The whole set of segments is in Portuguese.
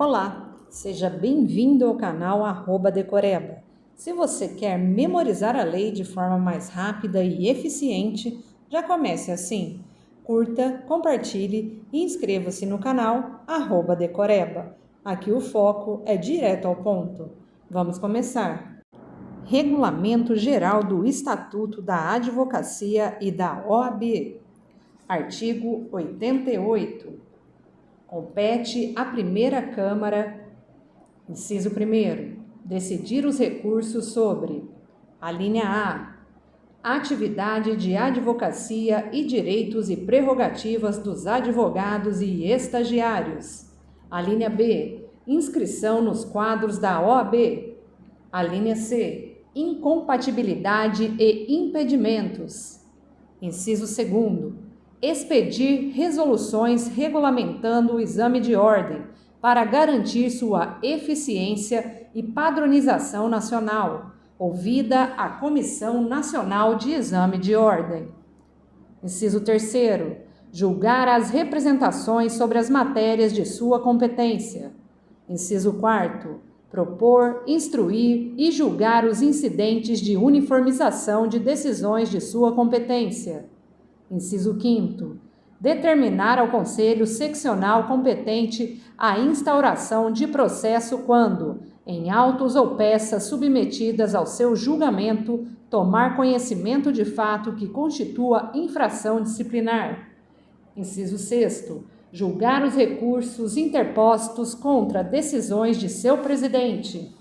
Olá, seja bem-vindo ao canal @decoreba. Se você quer memorizar a lei de forma mais rápida e eficiente, já comece assim. Curta, compartilhe e inscreva-se no canal @decoreba. Aqui o foco é direto ao ponto. Vamos começar. Regulamento Geral do Estatuto da Advocacia e da OAB. Artigo 88. Compete à primeira Câmara, inciso 1º, decidir os recursos sobre: a linha A, atividade de advocacia e direitos e prerrogativas dos advogados e estagiários; a linha B, inscrição nos quadros da OAB; a linha C, incompatibilidade e impedimentos; inciso 2º, expedir resoluções regulamentando o exame de ordem para garantir sua eficiência e padronização nacional, ouvida a Comissão Nacional de Exame de Ordem. Inciso 3º, julgar as representações sobre as matérias de sua competência. Inciso 4º, propor, instruir e julgar os incidentes de uniformização de decisões de sua competência. Inciso 5º, determinar ao Conselho Seccional competente a instauração de processo quando, em autos ou peças submetidas ao seu julgamento, tomar conhecimento de fato que constitua infração disciplinar. Inciso 6º, julgar os recursos interpostos contra decisões de seu presidente.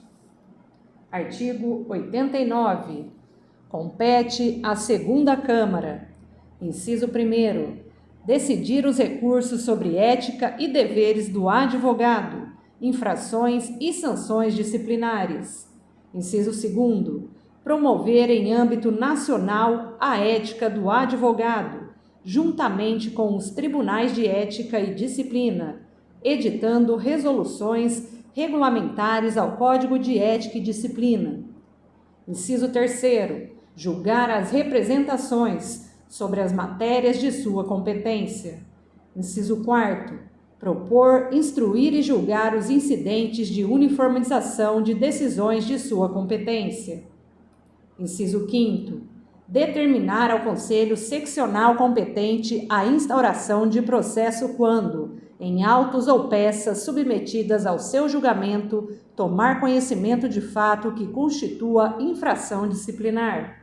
Artigo 89. Compete à segunda Câmara. Inciso 1º, decidir os recursos sobre ética e deveres do advogado, infrações e sanções disciplinares. Inciso 2º, promover em âmbito nacional a ética do advogado, juntamente com os tribunais de ética e disciplina, editando resoluções regulamentares ao Código de Ética e Disciplina. Inciso 3º, julgar as representações sobre as matérias de sua competência. Inciso 4º, propor, instruir e julgar os incidentes de uniformização de decisões de sua competência. Inciso 5º, determinar ao Conselho Seccional competente a instauração de processo quando, em autos ou peças submetidas ao seu julgamento, tomar conhecimento de fato que constitua infração disciplinar.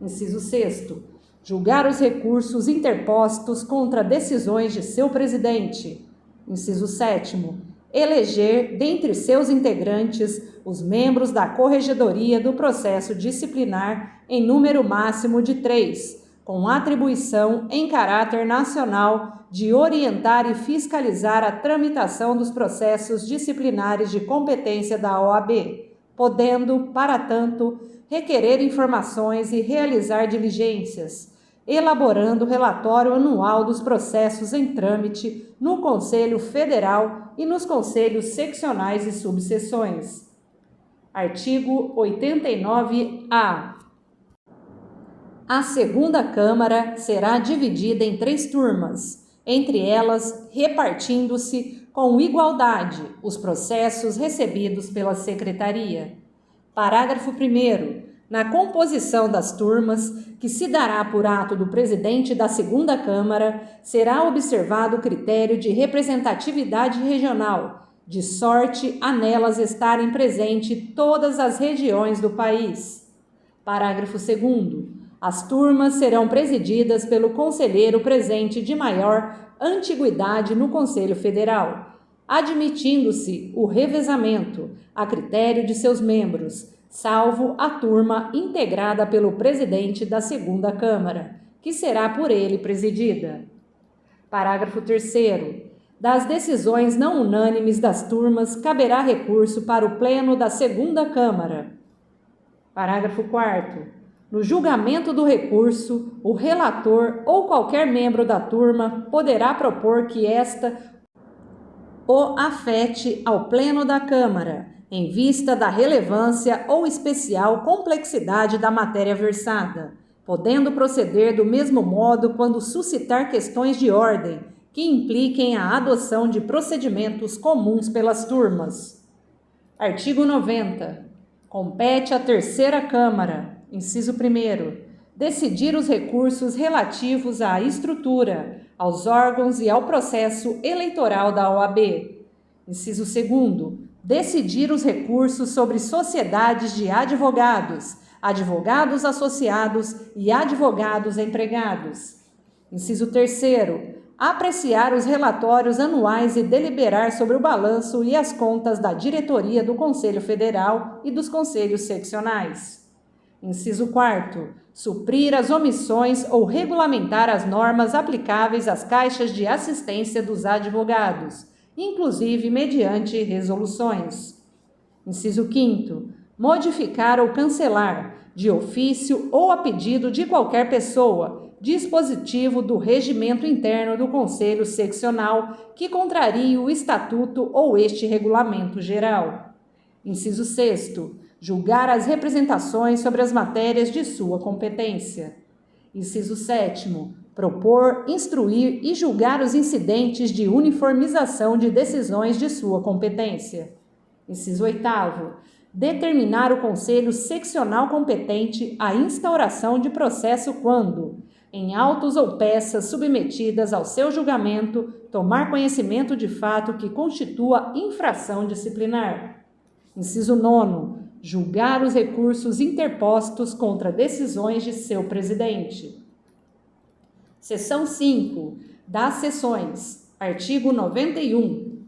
Inciso 6º, julgar os recursos interpostos contra decisões de seu presidente. Inciso 7º, eleger, dentre seus integrantes, os membros da Corregedoria do Processo Disciplinar em número máximo de 3, com atribuição, em caráter nacional, de orientar e fiscalizar a tramitação dos processos disciplinares de competência da OAB, podendo, para tanto, requerer informações e realizar diligências, elaborando relatório anual dos processos em trâmite no Conselho Federal e nos Conselhos Seccionais e Subseções. Artigo 89-A. A segunda Câmara será dividida em 3 turmas, entre elas repartindo-se com igualdade os processos recebidos pela Secretaria. Parágrafo 1º. Na composição das turmas, que se dará por ato do presidente da segunda Câmara, será observado o critério de representatividade regional, de sorte a nelas estarem presentes todas as regiões do país. Parágrafo 2º. As turmas serão presididas pelo conselheiro presente de maior antiguidade no Conselho Federal, admitindo-se o revezamento, a critério de seus membros, salvo a turma integrada pelo presidente da segunda Câmara, que será por ele presidida. Parágrafo 3º. Das decisões não unânimes das turmas, caberá recurso para o Pleno da segunda Câmara. Parágrafo 4º. No julgamento do recurso, o relator ou qualquer membro da turma poderá propor que esta o afete ao Pleno da Câmara, em vista da relevância ou especial complexidade da matéria versada, podendo proceder do mesmo modo quando suscitar questões de ordem que impliquem a adoção de procedimentos comuns pelas turmas. Artigo 90. Compete à terceira Câmara, inciso 1º, decidir os recursos relativos à estrutura, aos órgãos e ao processo eleitoral da OAB. Inciso 2º, decidir os recursos sobre sociedades de advogados, advogados associados e advogados empregados. Inciso 3º, apreciar os relatórios anuais e deliberar sobre o balanço e as contas da diretoria do Conselho Federal e dos conselhos seccionais. Inciso 4º, suprir as omissões ou regulamentar as normas aplicáveis às caixas de assistência dos advogados, inclusive mediante resoluções. Inciso 5º, modificar ou cancelar, de ofício ou a pedido de qualquer pessoa, dispositivo do regimento interno do Conselho Seccional que contrarie o Estatuto ou este Regulamento Geral. Inciso 6º, julgar as representações sobre as matérias de sua competência. Inciso 7º, propor, instruir e julgar os incidentes de uniformização de decisões de sua competência. Inciso 8º, determinar o Conselho Seccional competente a instauração de processo quando, em autos ou peças submetidas ao seu julgamento, tomar conhecimento de fato que constitua infração disciplinar. Inciso 9º, julgar os recursos interpostos contra decisões de seu presidente. Seção 5. Das sessões. Artigo 91.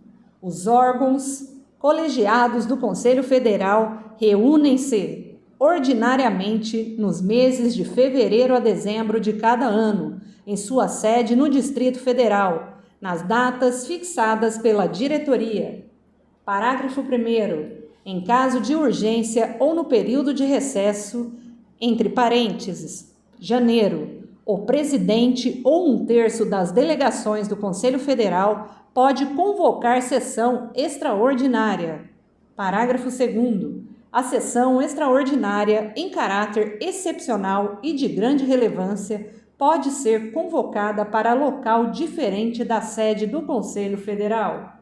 Os órgãos colegiados do Conselho Federal reúnem-se ordinariamente nos meses de fevereiro a dezembro de cada ano, em sua sede no Distrito Federal, nas datas fixadas pela diretoria. Parágrafo 1º. Em caso de urgência ou no período de recesso, entre parênteses, janeiro, o presidente ou 1/3 das delegações do Conselho Federal pode convocar sessão extraordinária. Parágrafo 2º. A sessão extraordinária, em caráter excepcional e de grande relevância, pode ser convocada para local diferente da sede do Conselho Federal.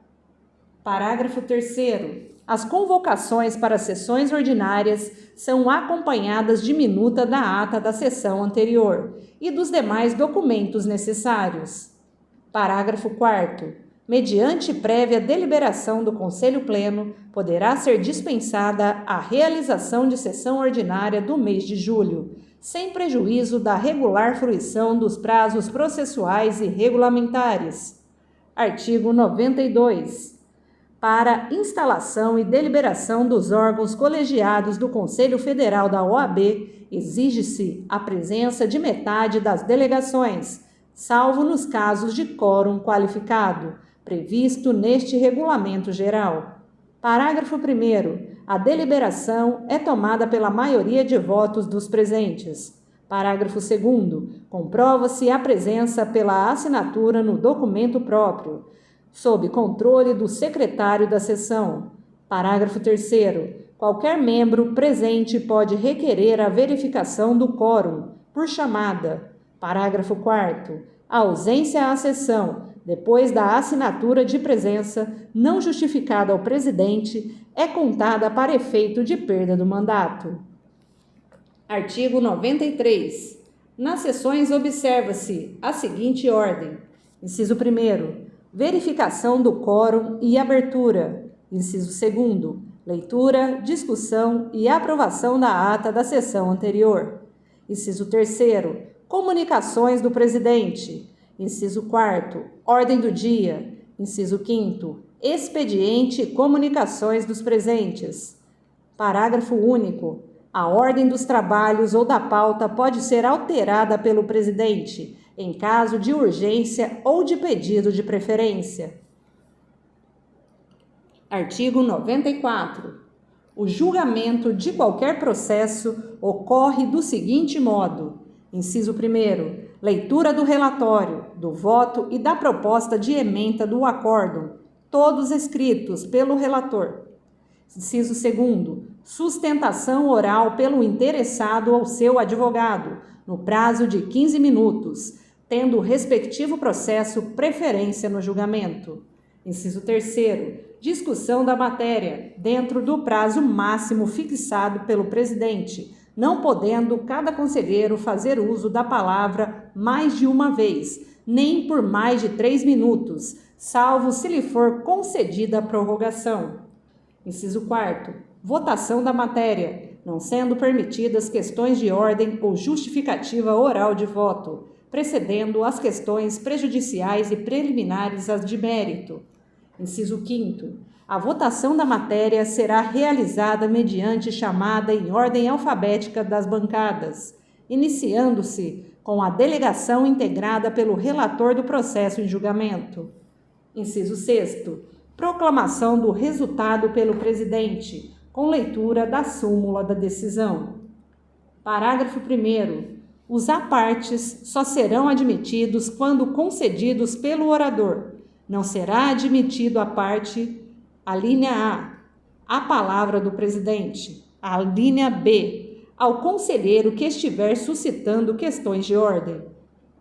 Parágrafo 3º. As convocações para sessões ordinárias são acompanhadas de minuta da ata da sessão anterior e dos demais documentos necessários. Parágrafo 4º. Mediante prévia deliberação do Conselho Pleno, poderá ser dispensada a realização de sessão ordinária do mês de julho, sem prejuízo da regular fruição dos prazos processuais e regulamentares. Artigo 92. Para instalação e deliberação dos órgãos colegiados do Conselho Federal da OAB, exige-se a presença de metade das delegações, salvo nos casos de quórum qualificado, previsto neste Regulamento Geral. Parágrafo 1º. A deliberação é tomada pela maioria de votos dos presentes. Parágrafo 2º. Comprova-se a presença pela assinatura no documento próprio, sob controle do secretário da sessão. Parágrafo 3º. Qualquer membro presente pode requerer a verificação do quórum, por chamada. Parágrafo 4º. A ausência à sessão, depois da assinatura de presença, não justificada ao presidente, é contada para efeito de perda do mandato. Artigo 93. Nas sessões observa-se a seguinte ordem. Inciso 1º. Verificação do quórum e abertura. Inciso 2º. Leitura, discussão e aprovação da ata da sessão anterior. Inciso 3º. Comunicações do presidente. Inciso 4º. Ordem do dia. Inciso 5º. Expediente e comunicações dos presentes. Parágrafo único. A ordem dos trabalhos ou da pauta pode ser alterada pelo presidente, em caso de urgência ou de pedido de preferência. Artigo 94. O julgamento de qualquer processo ocorre do seguinte modo. Inciso 1º. Leitura do relatório, do voto e da proposta de ementa do acórdão, todos escritos pelo relator. Inciso 2º. Sustentação oral pelo interessado ou seu advogado, no prazo de 15 minutos, tendo o respectivo processo preferência no julgamento. Inciso 3º, discussão da matéria, dentro do prazo máximo fixado pelo presidente, não podendo cada conselheiro fazer uso da palavra mais de uma vez, nem por mais de 3 minutos, salvo se lhe for concedida a prorrogação. Inciso 4º, votação da matéria, não sendo permitidas questões de ordem ou justificativa oral de voto, precedendo as questões prejudiciais e preliminares às de mérito. Inciso 5º, a votação da matéria será realizada mediante chamada em ordem alfabética das bancadas, iniciando-se com a delegação integrada pelo relator do processo em julgamento. Inciso 6º, proclamação do resultado pelo presidente, com leitura da súmula da decisão. Parágrafo 1º. Os apartes só serão admitidos quando concedidos pelo orador. Não será admitido a parte, a linha A palavra do presidente, a linha B, ao conselheiro que estiver suscitando questões de ordem.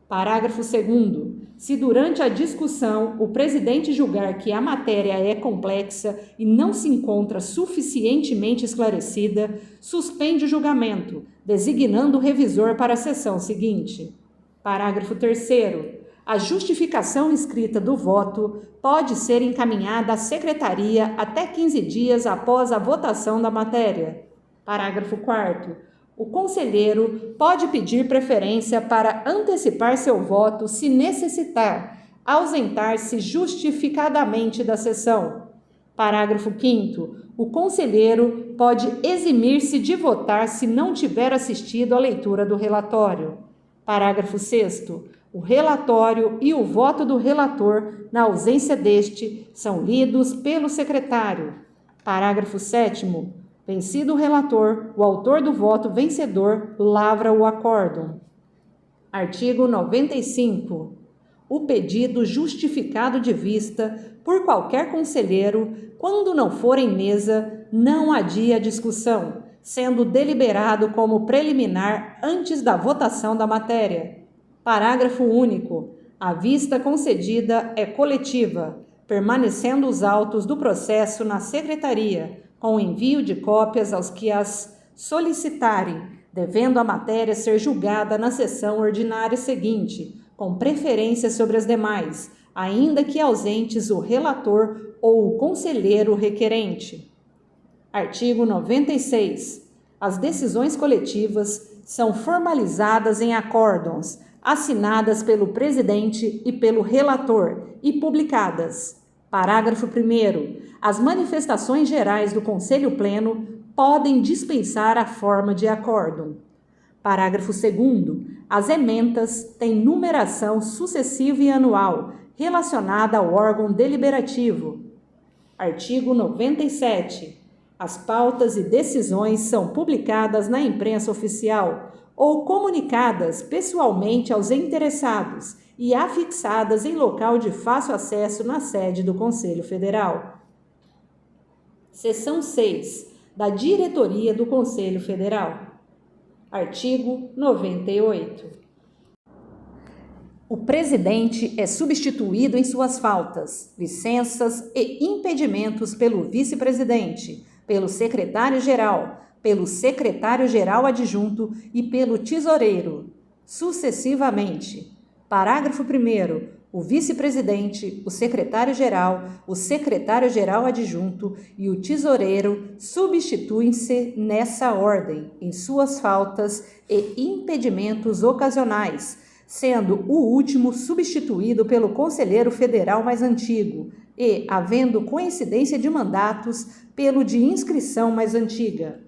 Parágrafo 2º. Se durante a discussão o presidente julgar que a matéria é complexa e não se encontra suficientemente esclarecida, suspende o julgamento, designando o revisor para a sessão seguinte. Parágrafo 3º. A justificação escrita do voto pode ser encaminhada à secretaria até 15 dias após a votação da matéria. Parágrafo 4º. O conselheiro pode pedir preferência para antecipar seu voto se necessitar, ausentar-se justificadamente da sessão. Parágrafo 5º. O conselheiro pode eximir-se de votar se não tiver assistido à leitura do relatório. Parágrafo 6º. O relatório e o voto do relator, na ausência deste, são lidos pelo secretário. Parágrafo 7º. Vencido o relator, o autor do voto vencedor lavra o acórdão. Artigo 95. O pedido justificado de vista por qualquer conselheiro, quando não for em mesa, não adia a discussão, sendo deliberado como preliminar antes da votação da matéria. Parágrafo único. A vista concedida é coletiva, permanecendo os autos do processo na secretaria, com envio de cópias aos que as solicitarem, devendo a matéria ser julgada na sessão ordinária seguinte, com preferência sobre as demais, ainda que ausentes o relator ou o conselheiro requerente. Artigo 96. As decisões coletivas são formalizadas em acórdãos, assinadas pelo presidente e pelo relator e publicadas. Parágrafo 1º. As manifestações gerais do Conselho Pleno podem dispensar a forma de acórdão. Parágrafo 2º. As ementas têm numeração sucessiva e anual, relacionada ao órgão deliberativo. Artigo 97. As pautas e decisões são publicadas na imprensa oficial ou comunicadas pessoalmente aos interessados e afixadas em local de fácil acesso na sede do Conselho Federal. Seção 6. Da Diretoria do Conselho Federal. Artigo 98. O presidente é substituído em suas faltas, licenças e impedimentos pelo vice-presidente, pelo secretário-geral, pelo secretário-geral adjunto e pelo tesoureiro, sucessivamente. Parágrafo 1º. O vice-presidente, o secretário-geral, o secretário-geral adjunto e o tesoureiro substituem-se nessa ordem, em suas faltas e impedimentos ocasionais, sendo o último substituído pelo conselheiro federal mais antigo e, havendo coincidência de mandatos, pelo de inscrição mais antiga.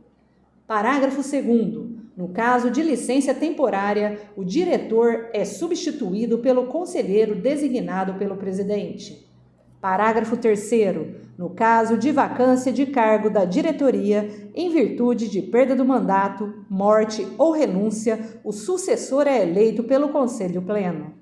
Parágrafo 2º. No caso de licença temporária, o diretor é substituído pelo conselheiro designado pelo presidente. Parágrafo 3º. No caso de vacância de cargo da diretoria, em virtude de perda do mandato, morte ou renúncia, o sucessor é eleito pelo Conselho Pleno.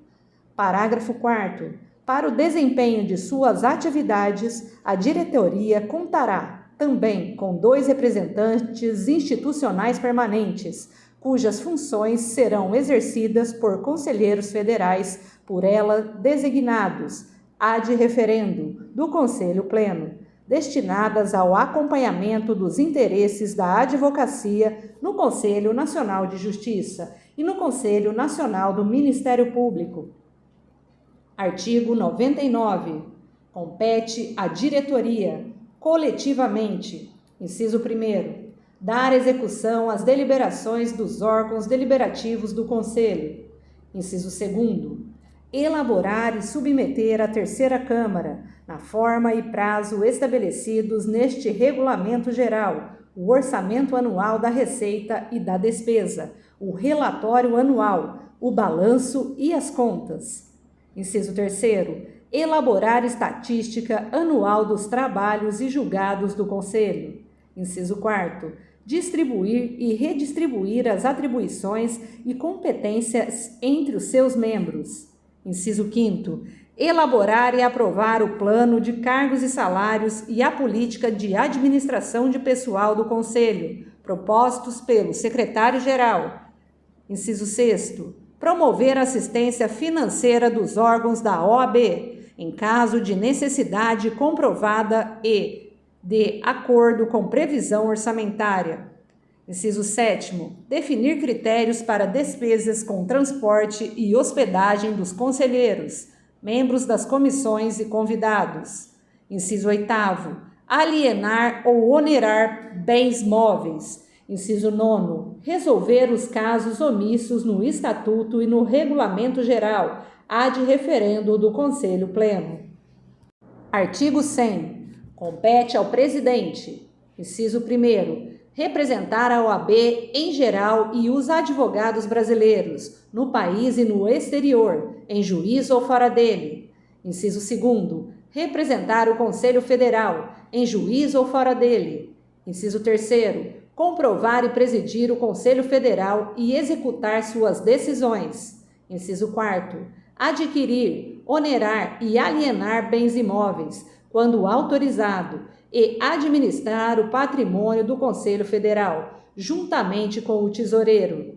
Parágrafo 4º. Para o desempenho de suas atividades, a diretoria contará também com 2 representantes institucionais permanentes, cujas funções serão exercidas por conselheiros federais por ela designados, ad referendo, do Conselho Pleno, destinadas ao acompanhamento dos interesses da advocacia no Conselho Nacional de Justiça e no Conselho Nacional do Ministério Público. Artigo 99. Compete à diretoria, coletivamente, inciso 1º, dar execução às deliberações dos órgãos deliberativos do Conselho. Inciso 2º, elaborar e submeter à terceira Câmara, na forma e prazo estabelecidos neste Regulamento Geral, o orçamento anual da receita e da despesa, o relatório anual, o balanço e as contas. Inciso 3º, elaborar estatística anual dos trabalhos e julgados do Conselho. Inciso 4º, distribuir e redistribuir as atribuições e competências entre os seus membros. Inciso 5º, elaborar e aprovar o plano de cargos e salários e a política de administração de pessoal do Conselho, propostos pelo Secretário-Geral. Inciso 6º, promover a assistência financeira dos órgãos da OAB, em caso de necessidade comprovada e de acordo com previsão orçamentária. Inciso 7º, definir critérios para despesas com transporte e hospedagem dos conselheiros, membros das comissões e convidados. Inciso 8º, alienar ou onerar bens móveis. Inciso 9º, resolver os casos omissos no Estatuto e no Regulamento Geral, ad referendo do Conselho Pleno. Artigo 100. Compete ao presidente, inciso 1º, representar a OAB em geral e os advogados brasileiros, no país e no exterior, em juízo ou fora dele. Inciso 2º, representar o Conselho Federal, em juízo ou fora dele. Inciso 3º, comprovar e presidir o Conselho Federal e executar suas decisões. Inciso 4º, adquirir, onerar e alienar bens imóveis, quando autorizado, e administrar o patrimônio do Conselho Federal, juntamente com o tesoureiro.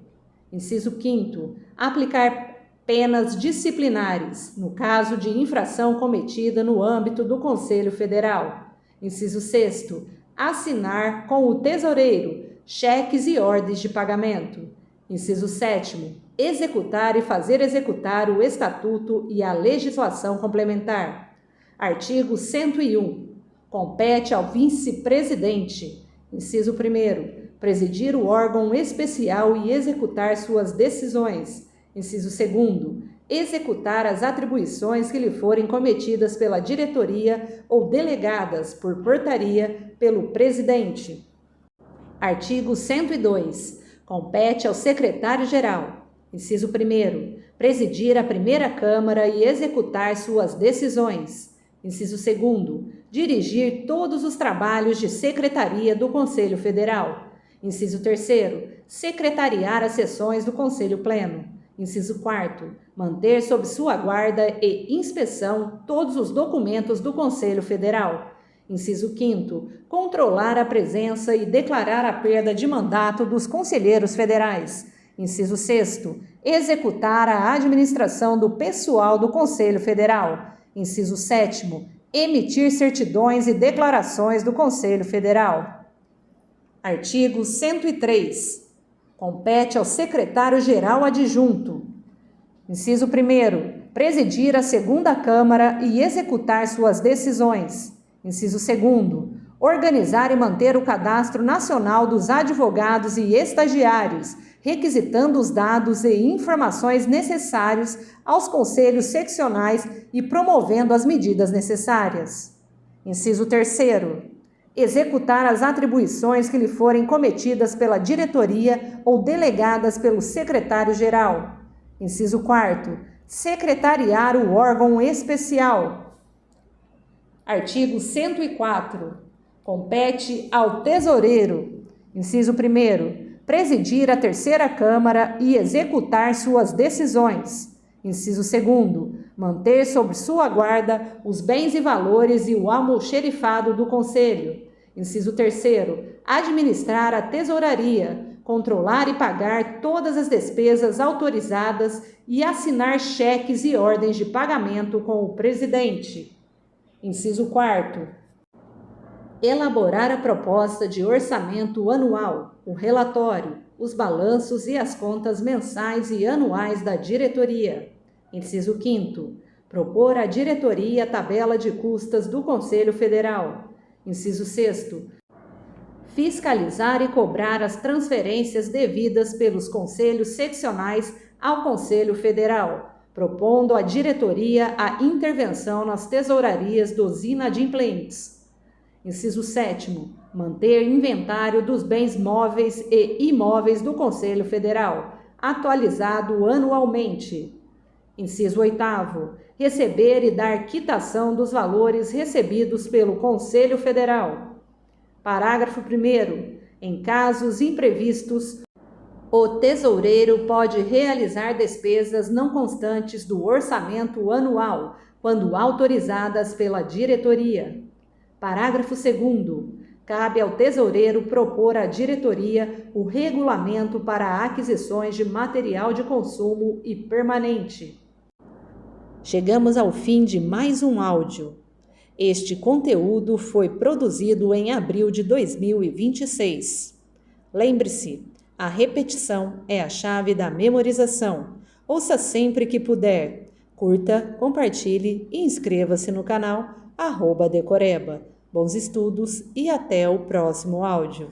Inciso 5º, aplicar penas disciplinares, no caso de infração cometida no âmbito do Conselho Federal. Inciso 6º, assinar com o tesoureiro cheques e ordens de pagamento. Inciso 7º, executar e fazer executar o Estatuto e a legislação complementar. Artigo 101. Compete ao vice-presidente, inciso 1º, presidir o órgão especial e executar suas decisões. Inciso 2º, executar as atribuições que lhe forem cometidas pela diretoria ou delegadas por portaria pelo presidente. Artigo 102. Compete ao secretário-geral, inciso 1º, presidir a primeira Câmara e executar suas decisões. Inciso 2º, dirigir todos os trabalhos de secretaria do Conselho Federal. Inciso 3º, secretariar as sessões do Conselho Pleno. Inciso 4º, manter sob sua guarda e inspeção todos os documentos do Conselho Federal. Inciso 5º, controlar a presença e declarar a perda de mandato dos conselheiros federais. Inciso 6º, executar a administração do pessoal do Conselho Federal. Inciso 7º, emitir certidões e declarações do Conselho Federal. Artigo 103. Compete ao secretário-geral adjunto. Inciso 1º, presidir a segunda Câmara e executar suas decisões. Inciso 2º, organizar e manter o Cadastro Nacional dos Advogados e Estagiários, requisitando os dados e informações necessários aos conselhos seccionais e promovendo as medidas necessárias. Inciso 3º, executar as atribuições que lhe forem cometidas pela diretoria ou delegadas pelo secretário-geral. Inciso 4º, secretariar o órgão especial. Artigo 104. Compete ao tesoureiro, inciso 1º, presidir a terceira Câmara e executar suas decisões. Inciso 2º, manter sob sua guarda os bens e valores e o almoxerifado do Conselho. Inciso 3º, administrar a tesouraria, controlar e pagar todas as despesas autorizadas e assinar cheques e ordens de pagamento com o presidente. Inciso 4º. Elaborar a proposta de orçamento anual, o relatório, os balanços e as contas mensais e anuais da diretoria. Inciso 5º. Propor à diretoria a tabela de custas do Conselho Federal. Inciso 6º. Fiscalizar e cobrar as transferências devidas pelos conselhos seccionais ao Conselho Federal, propondo à diretoria a intervenção nas tesourarias dos inadimplentes. Inciso 7º. Manter inventário dos bens móveis e imóveis do Conselho Federal, atualizado anualmente. Inciso 8º. Receber e dar quitação dos valores recebidos pelo Conselho Federal. Parágrafo 1º. Em casos imprevistos, o tesoureiro pode realizar despesas não constantes do orçamento anual, quando autorizadas pela diretoria. Parágrafo 2º. Cabe ao tesoureiro propor à diretoria o regulamento para aquisições de material de consumo e permanente. Chegamos ao fim de mais um áudio. Este conteúdo foi produzido em abril de 2026. Lembre-se, a repetição é a chave da memorização. Ouça sempre que puder. Curta, compartilhe e inscreva-se no canal @Decoreba. Bons estudos e até o próximo áudio.